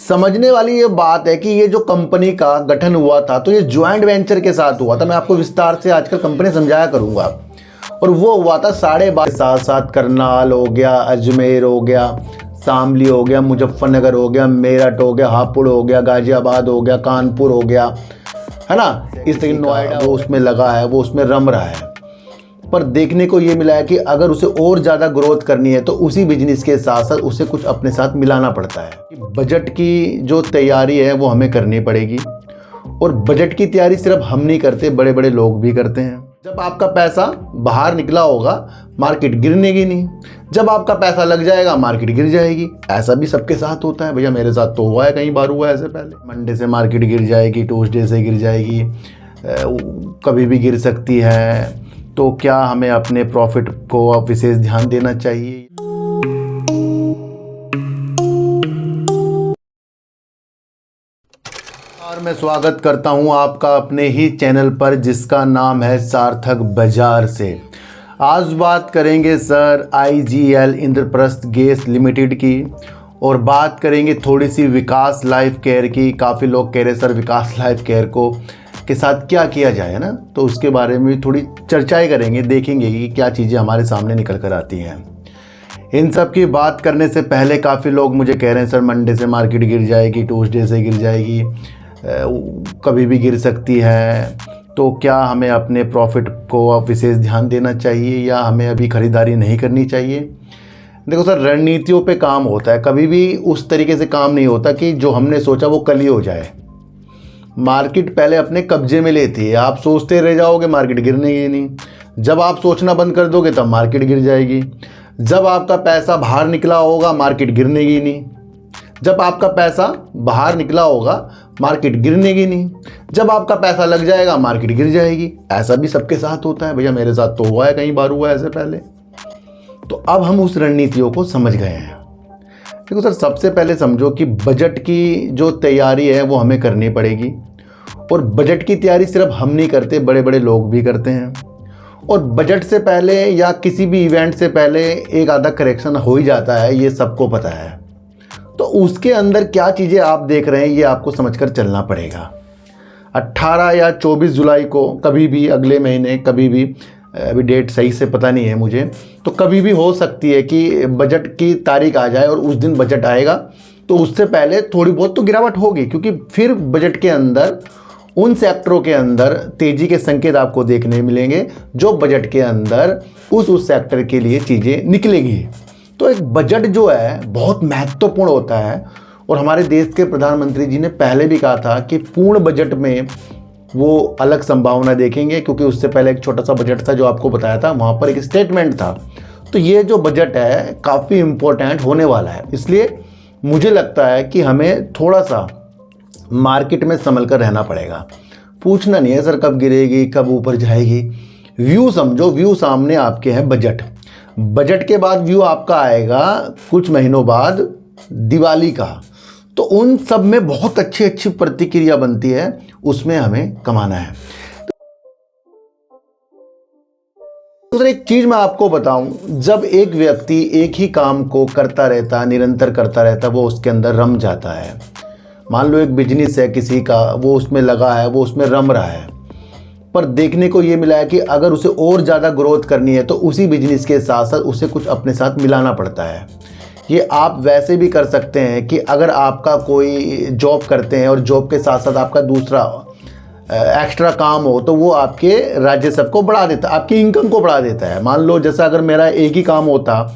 समझने वाली ये बात है कि ये जो कंपनी का गठन हुआ था तो ये ज्वाइंट वेंचर के साथ हुआ था। मैं आपको विस्तार से आजकल कंपनी समझाया करूंगा। और वो हुआ था 12.5 साथ साथ करनाल हो गया, अजमेर हो गया, शामली हो गया, मुजफ्फरनगर हो गया, मेरठ हो गया, हापुड़ हो गया, गाजियाबाद हो गया, कानपुर हो गया, है ना। इस तरीके नोएडा वो उसमें लगा है, वो उसमें रम रहा है। पर देखने को ये मिला है कि अगर उसे और ज़्यादा ग्रोथ करनी है तो उसी बिजनेस के साथ साथ उसे कुछ अपने साथ मिलाना पड़ता है। बजट की जो तैयारी है वो हमें करनी पड़ेगी। और बजट की तैयारी सिर्फ हम नहीं करते, बड़े बड़े लोग भी करते हैं। जब आपका पैसा बाहर निकला होगा मार्केट गिरने की नहीं, जब आपका पैसा लग जाएगा मार्केट गिर जाएगी। ऐसा भी सबके साथ होता है भैया, मेरे साथ तो हुआ है, कई बार हुआ है ऐसे पहले। मंडे से मार्केट गिर जाएगी, ट्यूसडे से गिर जाएगी, कभी भी गिर सकती है। तो क्या हमें अपने प्रॉफिट को विशेष ध्यान देना चाहिए? और मैं स्वागत करता हूं आपका अपने ही चैनल पर जिसका नाम है सार्थक बाजार से। आज बात करेंगे sir IGL Indraprastha gas limited की, और बात करेंगे थोड़ी सी विकास लाइफ केयर की। काफ़ी लोग कह रहे सर विकास लाइफ केयर को के साथ क्या किया जाए, है ना। तो उसके बारे में थोड़ी चर्चाएं करेंगे, देखेंगे कि क्या चीज़ें हमारे सामने निकल कर आती हैं। इन सब की बात करने से पहले काफ़ी लोग मुझे कह रहे हैं सर मंडे से मार्केट गिर जाएगी, ट्यूसडे से गिर जाएगी, कभी भी गिर सकती है। तो क्या हमें अपने प्रॉफिट को विशेष ध्यान देना चाहिए या हमें अभी ख़रीदारी नहीं करनी चाहिए? देखो सर, रणनीतियों पे काम होता है, कभी भी उस तरीके से काम नहीं होता कि जो हमने सोचा वो कल ही हो जाए। मार्केट पहले अपने कब्जे में लेती है, आप सोचते रह जाओगे मार्केट गिरने ही नहीं। जब आप सोचना बंद कर दोगे तब मार्केट गिर जाएगी। जब आपका पैसा बाहर निकला होगा मार्केट गिरने ही नहीं। जब आपका पैसा बाहर निकला होगा मार्केट गिरने की नहीं। जब आपका पैसा लग जाएगा मार्केट गिर जाएगी। ऐसा भी सबके साथ होता है भैया, मेरे साथ तो हुआ है, कई बार हुआ है ऐसे पहले। तो अब हम उस रणनीतियों को समझ गए हैं। देखो सर, सबसे पहले समझो कि बजट की जो तैयारी है वो हमें करनी पड़ेगी। और बजट की तैयारी सिर्फ हम नहीं करते, बड़े बड़े लोग भी करते हैं। और बजट से पहले या किसी भी इवेंट से पहले एक आधा करेक्शन हो ही जाता है, ये सबको पता है। तो उसके अंदर क्या चीज़ें आप देख रहे हैं ये आपको समझकर चलना पड़ेगा। 18 या 24 जुलाई को कभी भी, अगले महीने कभी भी, अभी डेट सही से पता नहीं है मुझे, तो कभी भी हो सकती है कि बजट की तारीख आ जाए और उस दिन बजट आएगा। तो उससे पहले थोड़ी बहुत तो गिरावट होगी, क्योंकि फिर बजट के अंदर उन सेक्टरों के अंदर तेज़ी के संकेत आपको देखने मिलेंगे जो बजट के अंदर उस सेक्टर के लिए चीज़ें निकलेगी। तो एक बजट जो है बहुत महत्वपूर्ण होता है। और हमारे देश के प्रधानमंत्री जी ने पहले भी कहा था कि पूर्ण बजट में वो अलग संभावना देखेंगे, क्योंकि उससे पहले एक छोटा सा बजट था जो आपको बताया था, वहाँ पर एक स्टेटमेंट था। तो ये जो बजट है काफ़ी इम्पोर्टेंट होने वाला है। इसलिए मुझे लगता है कि हमें थोड़ा सा मार्केट में संभल कर रहना पड़ेगा। पूछना नहीं है सर कब गिरेगी, कब ऊपर जाएगी। व्यू समझो, व्यू सामने आपके हैं बजट। बजट के बाद व्यू आपका आएगा कुछ महीनों बाद दिवाली का। तो उन सब में बहुत अच्छी अच्छी प्रतिक्रिया बनती है, उसमें हमें कमाना है। तो एक चीज़ मैं आपको बताऊं, जब एक व्यक्ति एक ही काम को करता रहता, निरंतर करता रहता, वो उसके अंदर रम जाता है। मान लो एक बिजनेस है किसी का, वो उसमें लगा है, वो उसमें रम रहा है। पर देखने को ये मिला है कि अगर उसे और ज़्यादा ग्रोथ करनी है तो उसी बिजनेस के साथ साथ उसे कुछ अपने साथ मिलाना पड़ता है। ये आप वैसे भी कर सकते हैं कि अगर आपका कोई जॉब करते हैं और जॉब के साथ साथ आपका दूसरा एक्स्ट्रा काम हो तो वो आपके राजस्व को बढ़ा देता है, आपकी इनकम को बढ़ा देता है। मान लो जैसा अगर मेरा एक ही काम होता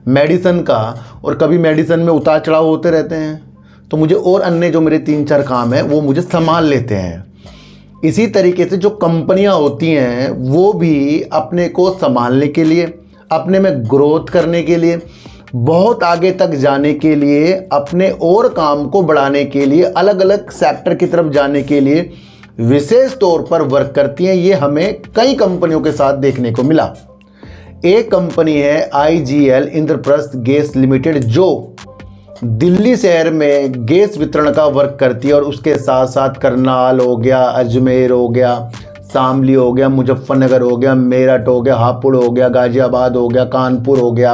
मेडिसिन का, और कभी मेडिसिन में उतार चढ़ाव होते रहते हैं, तो मुझे और अन्य जो मेरे 3-4 काम हैं वो मुझे संभाल लेते हैं। इसी तरीके से जो कंपनियां होती हैं वो भी अपने को संभालने के लिए, अपने में ग्रोथ करने के लिए, बहुत आगे तक जाने के लिए, अपने और काम को बढ़ाने के लिए, अलग अलग सेक्टर की तरफ जाने के लिए विशेष तौर पर वर्क करती हैं। ये हमें कई कंपनियों के साथ देखने को मिला। एक कंपनी है IGL इंद्रप्रस्थ गैस लिमिटेड, जो दिल्ली शहर में गैस वितरण का वर्क करती है। और उसके साथ साथ करनाल हो गया, अजमेर हो गया, शामली हो गया, मुजफ्फरनगर हो गया, मेरठ हो गया, हापुड़ हो गया, गाजियाबाद हो गया, कानपुर हो गया,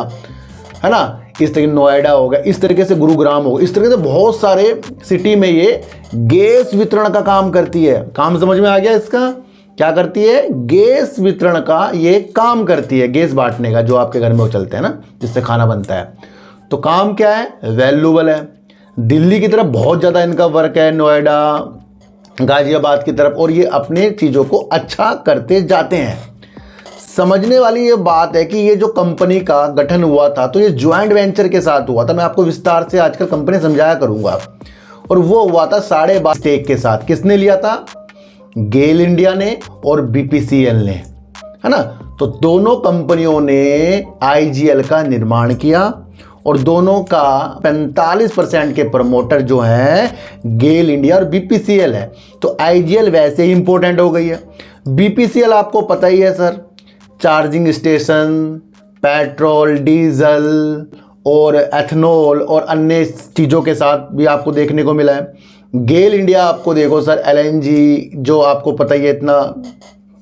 है ना। इस तरीके नोएडा हो गया, इस तरीके से गुरुग्राम हो गया, इस तरीके से बहुत सारे सिटी में ये गैस वितरण का काम करती है। काम समझ में आ गया इसका? क्या करती है? गैस वितरण का ये काम करती है, गैस बांटने का, जो आपके घर में वो चलते हैं ना, जिससे खाना बनता है। तो काम क्या है? वैल्यूबल है। दिल्ली की तरफ बहुत ज़्यादा इनका वर्क है, नोएडा, गाजियाबाद की तरफ, और ये अपने चीज़ों को अच्छा करते जाते हैं। समझने वाली ये बात है कि ये जो कंपनी का गठन हुआ था तो ये ज्वाइंट वेंचर के साथ हुआ था। मैं आपको विस्तार से आजकल कंपनी समझाया करूंगा। और वो हुआ था 12.5 स्टेक के साथ। किसने लिया था? गेल इंडिया ने और बीपीसीएल ने, है ना। तो दोनों कंपनियों ने आईजीएल का निर्माण किया और दोनों का 45% के प्रमोटर जो हैं गेल इंडिया और बीपीसीएल है। तो आईजीएल वैसे ही इंपॉर्टेंट हो गई है। बीपीसीएल आपको पता ही है sir, charging station, petrol, diesel और एथनॉल और अन्य चीज़ों के साथ भी आपको देखने को मिला है। गेल इंडिया आपको देखो सर, एलएनजी जो आपको पता ही है इतना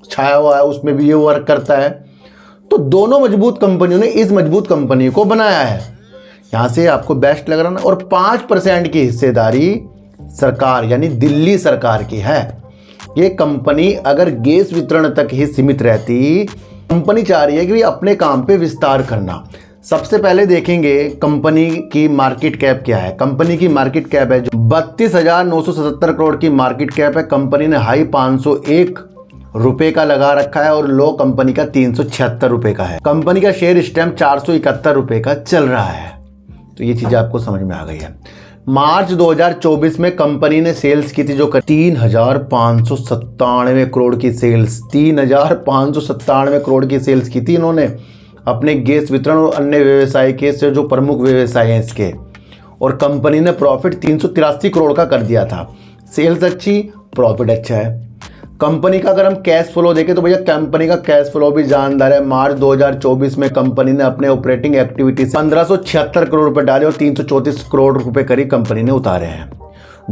छाया हुआ है, उसमें भी ये वर्क करता है। तो दोनों मजबूत कंपनियों ने इस मजबूत कंपनी को बनाया है। यहाँ से आपको बेस्ट लग रहा ना। और 5% की हिस्सेदारी सरकार यानी दिल्ली सरकार की है। ये कंपनी अगर गैस वितरण तक ही सीमित रहती, कंपनी चाह रही है कि अपने काम पे विस्तार करना। सबसे पहले देखेंगे कंपनी की मार्केट कैप क्या है। कंपनी की मार्केट कैप है जो 32,977 करोड़ की मार्केट कैप है। कंपनी ने हाई 501 रुपए का लगा रखा है और लो कंपनी का 376 रुपए का है। कंपनी का शेयर स्टैम्प 471 रुपए का चल रहा है। तो ये चीजें आपको समझ में आ गई है। मार्च 2024 में कंपनी ने सेल्स की थी जो 3,597 करोड़ की सेल्स, 3,597 करोड़ की सेल्स की थी इन्होंने अपने गैस वितरण और अन्य व्यवसाय के से जो प्रमुख व्यवसाय हैं इसके। और कंपनी ने प्रॉफिट 383 करोड़ का कर दिया था। सेल्स अच्छी, प्रॉफिट अच्छा है। कंपनी का अगर हम कैश फ्लो देखें तो भैया कंपनी का कैश फ्लो भी जानदार है। मार्च 2024 में कंपनी ने अपने ऑपरेटिंग एक्टिविटी से 1576 करोड़ रुपए डाले और 334 करोड़ रुपए करीब कंपनी ने उतारे हैं।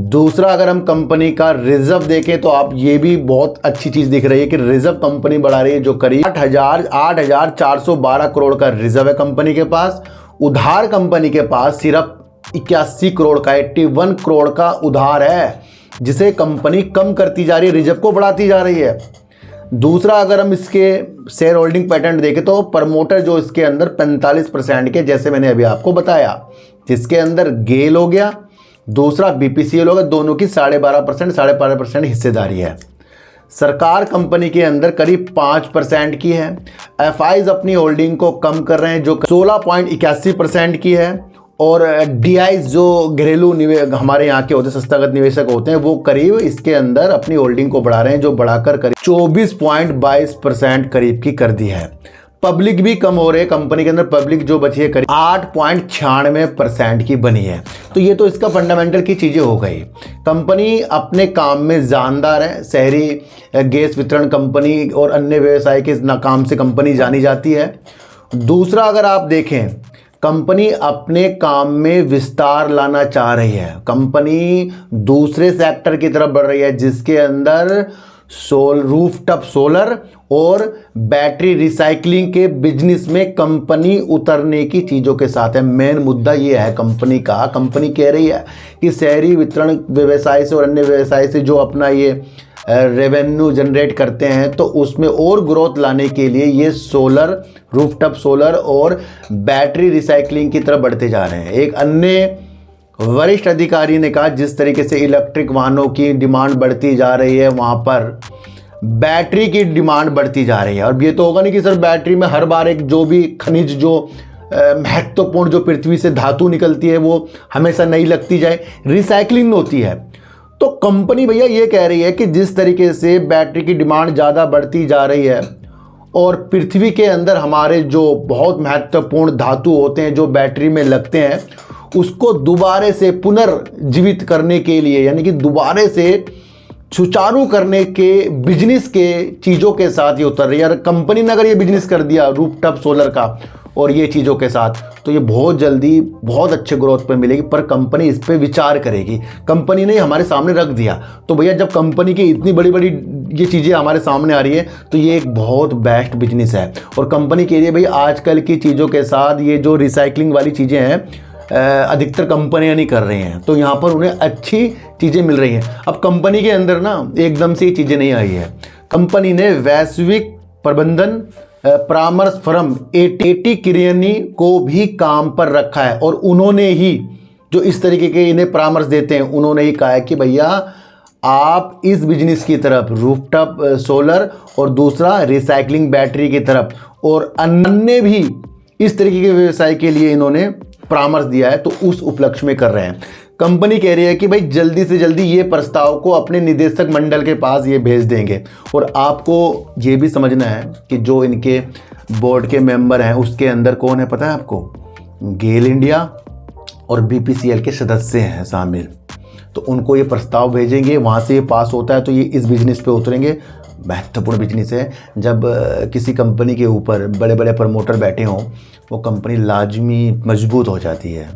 दूसरा, अगर हम कंपनी का रिजर्व देखें तो आप ये भी बहुत अच्छी चीज़ दिख रही है कि रिजर्व कंपनी बढ़ा रही है, जो करीब 8,412 करोड़ का रिजर्व है कंपनी के पास। उधार कंपनी के पास सिर्फ 81 करोड़ का, 81 करोड़ का उधार है, जिसे कंपनी कम करती जा रही है, रिजर्व को बढ़ाती जा रही है। दूसरा, अगर हम इसके शेयर होल्डिंग पैटर्न देखें तो प्रमोटर जो इसके अंदर 45% के, जैसे मैंने अभी आपको बताया, जिसके अंदर गेल हो गया, दूसरा बीपीसीएल हो गया, दोनों की 12.5% हिस्सेदारी है। सरकार कंपनी के अंदर करीब 5% की है। एफआईज अपनी होल्डिंग को कम कर रहे हैं जो 16.81% की है। और डीआईज जो घरेलू हमारे यहाँ के होते हैं, संस्थागत निवेशक होते हैं, वो करीब इसके अंदर अपनी होल्डिंग को बढ़ा रहे हैं, जो बढ़ाकर करीब 24.22% करीब की कर दी है। पब्लिक भी कम हो रही है कंपनी के अंदर, पब्लिक जो बची है करीब 8.96% की बनी है। तो ये तो इसका फंडामेंटल की चीज़ें हो गई। कंपनी अपने काम में जानदार है। शहरी गैस वितरण कंपनी और अन्य व्यवसाय के काम से कंपनी जानी जाती है। दूसरा, अगर आप देखें, कंपनी अपने काम में विस्तार लाना चाह रही है। कंपनी दूसरे सेक्टर की तरफ बढ़ रही है, जिसके अंदर रूफटॉप सोलर और बैटरी रिसाइकलिंग के बिजनेस में कंपनी उतरने की चीज़ों के साथ है। मेन मुद्दा ये है कंपनी का। कंपनी कह रही है कि शहरी वितरण व्यवसाय से और अन्य व्यवसाय से जो अपना ये रेवेन्यू जनरेट करते हैं, तो उसमें और ग्रोथ लाने के लिए ये सोलर, रूफटॉप सोलर और बैटरी रिसाइकलिंग की तरफ बढ़ते जा रहे हैं। एक अन्य वरिष्ठ अधिकारी ने कहा, जिस तरीके से इलेक्ट्रिक वाहनों की डिमांड बढ़ती जा रही है, वहाँ पर बैटरी की डिमांड बढ़ती जा रही है। और ये तो होगा नहीं कि सर बैटरी में हर बार एक जो भी खनिज, जो महत्वपूर्ण जो पृथ्वी से धातु निकलती है, वो हमेशा नहीं लगती जाए, रिसाइकलिंग होती है। तो कंपनी भैया ये कह रही है कि जिस तरीके से बैटरी की डिमांड ज़्यादा बढ़ती जा रही है और पृथ्वी के अंदर हमारे जो बहुत महत्वपूर्ण धातु होते हैं जो बैटरी में लगते हैं, उसको दोबारा से पुनर्जीवित करने के लिए, यानी कि दोबारा से सुचारू करने के बिजनेस के चीज़ों के साथ ये उतर रही है। कंपनी ने अगर ये बिजनेस कर दिया रूफटॉप सोलर का और ये चीज़ों के साथ, तो ये बहुत जल्दी बहुत अच्छे ग्रोथ पे मिलेगी। पर कंपनी इस पे विचार करेगी। कंपनी ने हमारे सामने रख दिया। तो भैया जब कंपनी की इतनी बड़ी बड़ी ये चीज़ें हमारे सामने आ रही है तो ये एक बहुत बेस्ट बिजनेस है। और कंपनी कह रही है भाई आजकल की चीज़ों के साथ ये जो रिसाइकलिंग वाली चीज़ें हैं अधिकतर कंपनियां नहीं कर रही हैं, तो यहाँ पर उन्हें अच्छी चीज़ें मिल रही हैं। अब कंपनी के अंदर ना एकदम से ये चीज़ें नहीं आई है। कंपनी ने वैश्विक प्रबंधन परामर्श फर्म एटी किरियनी को भी काम पर रखा है, और उन्होंने ही जो इस तरीके के इन्हें परामर्श देते हैं उन्होंने ही कहा है कि भैया आप इस बिजनेस की तरफ रूफटॉप सोलर और दूसरा रिसाइकलिंग बैटरी की तरफ और अन्य भी इस तरीके के व्यवसाय के लिए इन्होंने परामर्श दिया है, तो उस उपलक्ष्य में कर रहे हैं। कंपनी कह रही है कि भाई जल्दी से जल्दी ये प्रस्ताव को अपने निदेशक मंडल के पास ये भेज देंगे। और आपको ये भी समझना है कि जो इनके बोर्ड के मेंबर हैं उसके अंदर कौन है पता है आपको? गेल इंडिया और बीपीसीएल के सदस्य हैं शामिल। तो उनको ये प्रस्ताव भेजेंगे, वहाँ से ये पास होता है तो ये इस बिजनेस पे उतरेंगे। महत्वपूर्ण बिजनेस है। जब किसी कंपनी के ऊपर बड़े बड़े प्रमोटर बैठे हों वो कंपनी लाजमी मजबूत हो जाती है।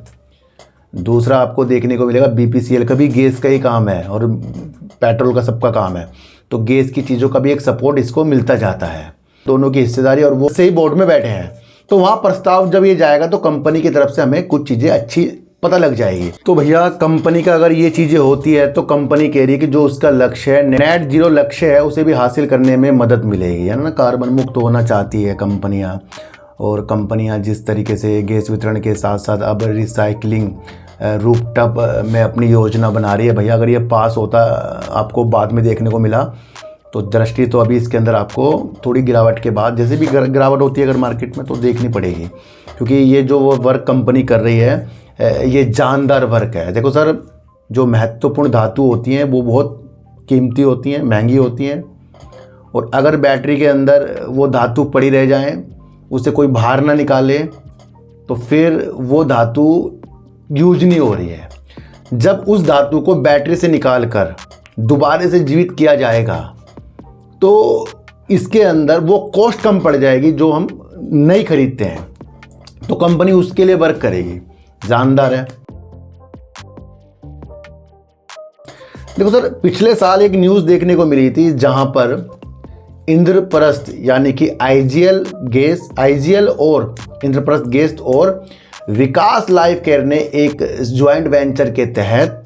दूसरा आपको देखने को मिलेगा बीपीसीएल का भी गैस का ही काम है और पेट्रोल का सबका काम है, तो गैस की चीज़ों का भी एक सपोर्ट इसको मिलता जाता है। दोनों की हिस्सेदारी, और वो सही बोर्ड में बैठे हैं, तो वहाँ प्रस्ताव जब ये जाएगा तो कंपनी की तरफ से हमें कुछ चीज़ें अच्छी पता लग जाएगी। तो भैया कंपनी का अगर ये चीज़ें होती है तो कंपनी कह रही है कि जो उसका लक्ष्य है नेट जीरो लक्ष्य है उसे भी हासिल करने में मदद मिलेगी, है ना। कार्बन मुक्त होना चाहती है कंपनियाँ, और कंपनियाँ जिस तरीके से गैस वितरण के साथ साथ अब रिसाइकलिंग रूफटॉप में अपनी योजना बना रही है। भैया अगर ये पास होता आपको बाद में देखने को मिला तो दृष्टि तो अभी इसके अंदर आपको थोड़ी गिरावट के बाद, जैसे भी गिरावट होती है अगर मार्केट में, तो देखनी पड़ेगी, क्योंकि ये जो वर्क कंपनी कर रही है ये जानदार वर्क है। देखो सर, जो महत्वपूर्ण धातु होती हैं वो बहुत कीमती होती हैं, महंगी होती हैं, और अगर बैटरी के अंदर वो धातु पड़ी रह जाएं, उसे कोई बाहर ना निकाले, तो फिर वो धातु यूज नहीं हो रही है। जब उस धातु को बैटरी से निकाल कर दोबारा से जीवित किया जाएगा तो इसके अंदर वो कॉस्ट कम पड़ जाएगी जो हम नहीं खरीदते हैं, तो कंपनी उसके लिए वर्क करेगी। जानदार है। देखो सर, पिछले साल एक न्यूज़ देखने को मिली थी जहां पर इंद्रप्रस्थ यानी कि आईजीएल और इंद्रप्रस्थ गैस और विकास लाइफ केयर ने एक ज्वाइंट वेंचर के तहत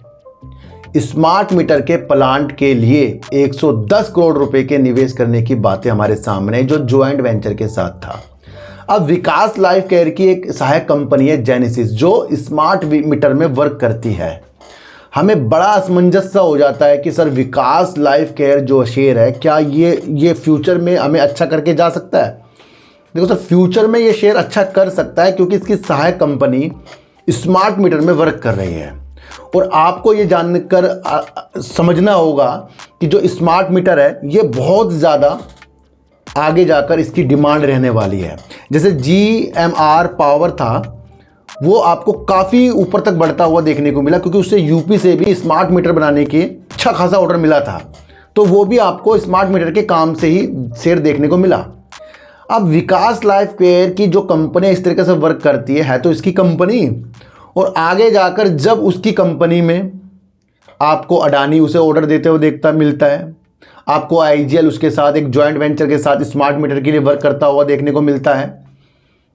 स्मार्ट मीटर के प्लांट के लिए 110 करोड़ रुपए के निवेश करने की बातें हमारे सामने, जो ज्वाइंट वेंचर के साथ था। अब विकास लाइफ केयर की एक सहायक कंपनी है जेनेसिस, जो स्मार्ट मीटर में वर्क करती है। हमें बड़ा असमंजस सा हो जाता है कि सर विकास लाइफ केयर जो शेयर है, क्या ये फ्यूचर में हमें अच्छा करके जा सकता है? देखो सर, फ्यूचर में ये शेयर अच्छा कर सकता है क्योंकि इसकी सहायक कंपनी स्मार्ट मीटर में वर्क कर रही है। और आपको ये जानकर समझना होगा कि जो स्मार्ट मीटर है ये बहुत ज़्यादा आगे जाकर इसकी डिमांड रहने वाली है। जैसे GMR पावर था, वो आपको काफ़ी ऊपर तक बढ़ता हुआ देखने को मिला, क्योंकि उससे यूपी से भी स्मार्ट मीटर बनाने के अच्छा खासा ऑर्डर मिला था, तो वो भी आपको स्मार्ट मीटर के काम से ही शेयर देखने को मिला। अब विकास लाइफ केयर की जो कंपनी इस तरीके से वर्क करती है तो इसकी कंपनी, और आगे जाकर जब उसकी कंपनी में आपको अडानी उसे ऑर्डर देते हुए मिलता है, आपको आईजीएल उसके साथ एक जॉइंट वेंचर के साथ स्मार्ट मीटर के लिए वर्क करता हुआ देखने को मिलता है,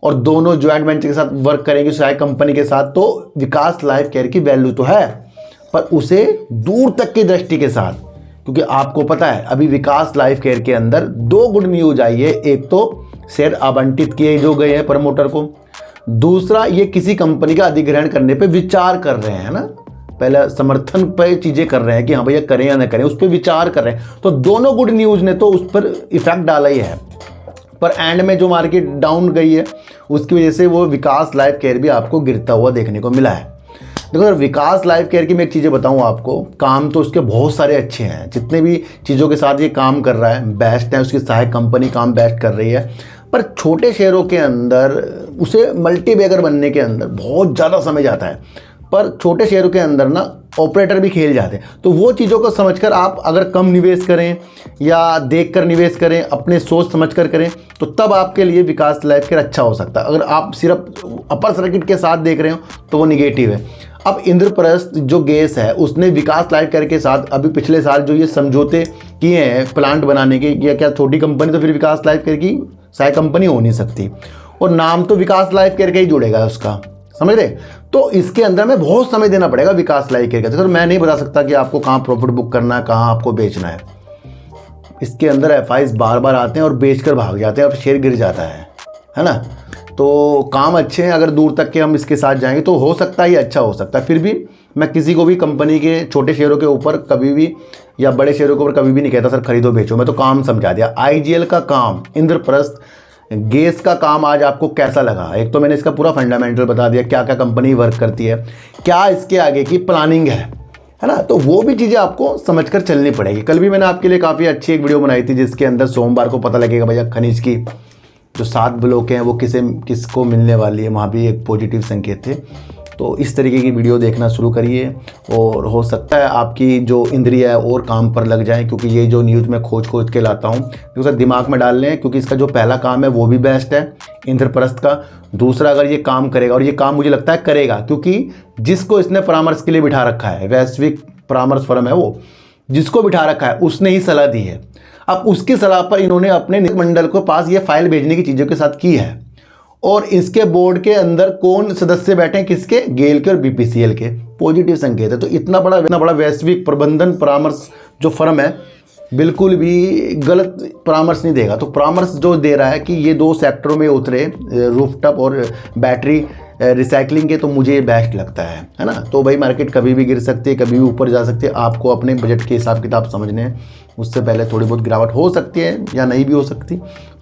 और दोनों जॉइंट वेंचर के साथ वर्क करेंगे सहायक कंपनी के साथ, तो विकास लाइफ केयर की वैल्यू तो है, पर उसे दूर तक की दृष्टि के साथ, क्योंकि आपको पता है अभी विकास लाइफ केयर के अंदर 2 गुड न्यूज आई है। एक तो शेयर आवंटित किए जो गए हैं प्रमोटर को, दूसरा ये किसी कंपनी का अधिग्रहण करने पे विचार कर रहे हैं ना। पहले समर्थन पे चीज़ें कर रहे हैं कि हाँ भैया करें या ना करें, उस पर विचार कर रहे हैं, तो दोनों गुड न्यूज़ ने तो उस पर इफेक्ट डाला ही है। पर एंड में जो मार्केट डाउन गई है उसकी वजह से वो विकास लाइफ केयर भी आपको गिरता हुआ देखने को मिला है। देखो सर, विकास लाइफ केयर की मैं एक चीज़ें बताऊँ आपको, काम तो उसके बहुत सारे अच्छे हैं, जितने भी चीज़ों के साथ ये काम कर रहा है बेस्ट है, उसकी सहायक कंपनी काम बेस्ट कर रही है, पर छोटे शेयरों के अंदर उसे मल्टीबैगर बनने के अंदर बहुत ज़्यादा समय जाता है। पर छोटे शेयरों के अंदर ना ऑपरेटर भी खेल जाते हैं। तो वो चीज़ों को समझकर आप अगर कम निवेश करें या देखकर निवेश करें, अपने सोच समझकर करें, तो तब आपके लिए विकास लाइफ केयर अच्छा हो सकता है। अगर आप सिर्फ अपर सर्किट के साथ देख रहे हो तो वो निगेटिव है। अब इंद्रप्रस्थ जो गैस है उसने विकास लाइफ केयर के साथ अभी पिछले साल जो ये समझौते किए हैं प्लांट बनाने के, या क्या छोटी कंपनी तो फिर विकास लाइफ केयर की शायद कंपनी हो नहीं सकती, और नाम तो विकास लाइफ केयर का ही जुड़ेगा उसका, समझ रहे। तो इसके अंदर में बहुत समय देना पड़ेगा विकास लाइफ केयर का। तो मैं नहीं बता सकता कि आपको कहाँ प्रॉफिट बुक करना है, कहाँ आपको बेचना है। इसके अंदर एफआईज बार बार आते हैं और बेचकर भाग जाते हैं और शेयर गिर जाता है ना। तो काम अच्छे हैं, अगर दूर तक के हम इसके साथ जाएंगे तो हो सकता है ये अच्छा हो सकता है। फिर भी मैं किसी को भी कंपनी के छोटे शेयरों के ऊपर कभी भी या बड़े शेयरों के ऊपर कभी भी नहीं कहता सर खरीदो बेचो। मैं तो काम समझा दिया। आईजीएल का काम, इंद्रप्रस्थ गैस का काम आज आपको कैसा लगा? एक तो मैंने इसका पूरा फंडामेंटल बता दिया, क्या क्या कंपनी वर्क करती है, क्या इसके आगे की प्लानिंग है ना। तो वो भी चीज़ें आपको समझकर चलनी पड़ेगी। कल भी मैंने आपके लिए काफ़ी अच्छी एक वीडियो बनाई थी जिसके अंदर सोमवार को पता लगेगा भैया खनिज की जो 7 ब्लॉक हैं वो किसको मिलने वाली है, वहाँ भी एक पॉजिटिव संकेत थे। तो इस तरीके की वीडियो देखना शुरू करिए और हो सकता है आपकी जो इंद्रिय है और काम पर लग जाए, क्योंकि ये जो न्यूज़ मैं खोज के लाता हूँ तो उसे दिमाग में डाल लें, क्योंकि इसका जो पहला काम है वो भी बेस्ट है इंद्रप्रस्थ का। दूसरा, अगर ये काम करेगा, और ये काम मुझे लगता है करेगा, क्योंकि जिसको इसने परामर्श के लिए बिठा रखा है, वैश्विक परामर्श फर्म है वो, जिसको बिठा रखा है उसने ही सलाह दी है। अब उसकी सलाह पर इन्होंने अपने मंडल को पास ये फाइल भेजने की चीज़ों के साथ की है। और इसके बोर्ड के अंदर कौन सदस्य बैठे हैं, किसके? गेल के और बीपीसीएल के। पॉजिटिव संकेत है। तो इतना बड़ा वैश्विक प्रबंधन परामर्श जो फर्म है बिल्कुल भी गलत परामर्श नहीं देगा। तो परामर्श जो दे रहा है कि ये 2 सेक्टरों में उतरे, रूफटॉप और बैटरी रिसाइकलिंग के, तो मुझे ये बेस्ट लगता है ना। तो भाई मार्केट कभी भी गिर सकती है, कभी भी ऊपर जा सकती है। आपको अपने बजट के हिसाब किताब समझने हैं। उससे पहले थोड़ी बहुत गिरावट हो सकती है या नहीं भी हो सकती,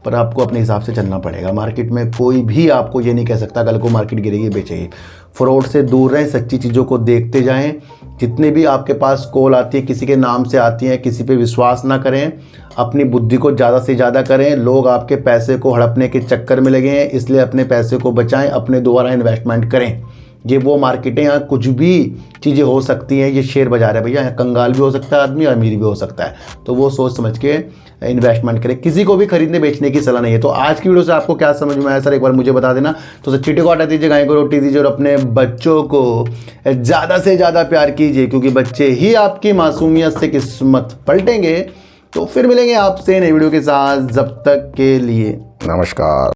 पर आपको अपने हिसाब से चलना पड़ेगा। मार्केट में कोई भी आपको ये नहीं कह सकता कल को मार्केट गिरेगी बेचेगी। फ्रॉड से दूर रहें, सच्ची चीज़ों को देखते जाएं। जितनी भी आपके पास कॉल आती है किसी के नाम से आती हैं, किसी पे विश्वास ना करें। अपनी बुद्धि को ज़्यादा से ज़्यादा करें। लोग आपके पैसे को हड़पने के चक्कर में लगे हैं, इसलिए अपने पैसे को बचाएं, अपने द्वारा इन्वेस्टमेंट करें। ये वो मार्केटें, यहाँ कुछ भी चीज़ें हो सकती हैं। ये शेयर बाजार है भैया, यहाँ कंगाल भी हो सकता है आदमी और अमीर भी हो सकता है। तो वो सोच समझ के इन्वेस्टमेंट करें। किसी को भी खरीदने बेचने की सलाह नहीं है। तो आज की वीडियो से आपको क्या समझ में आया सर, एक बार मुझे बता देना। तो सर चीटी को हटा दीजिए, गाय को रोटी दीजिए और अपने बच्चों को ज़्यादा से ज़्यादा प्यार कीजिए, क्योंकि बच्चे ही आपकी मासूमियत से किस्मत पलटेंगे। तो फिर मिलेंगे आपसे नई वीडियो के साथ, जब तक के लिए नमस्कार।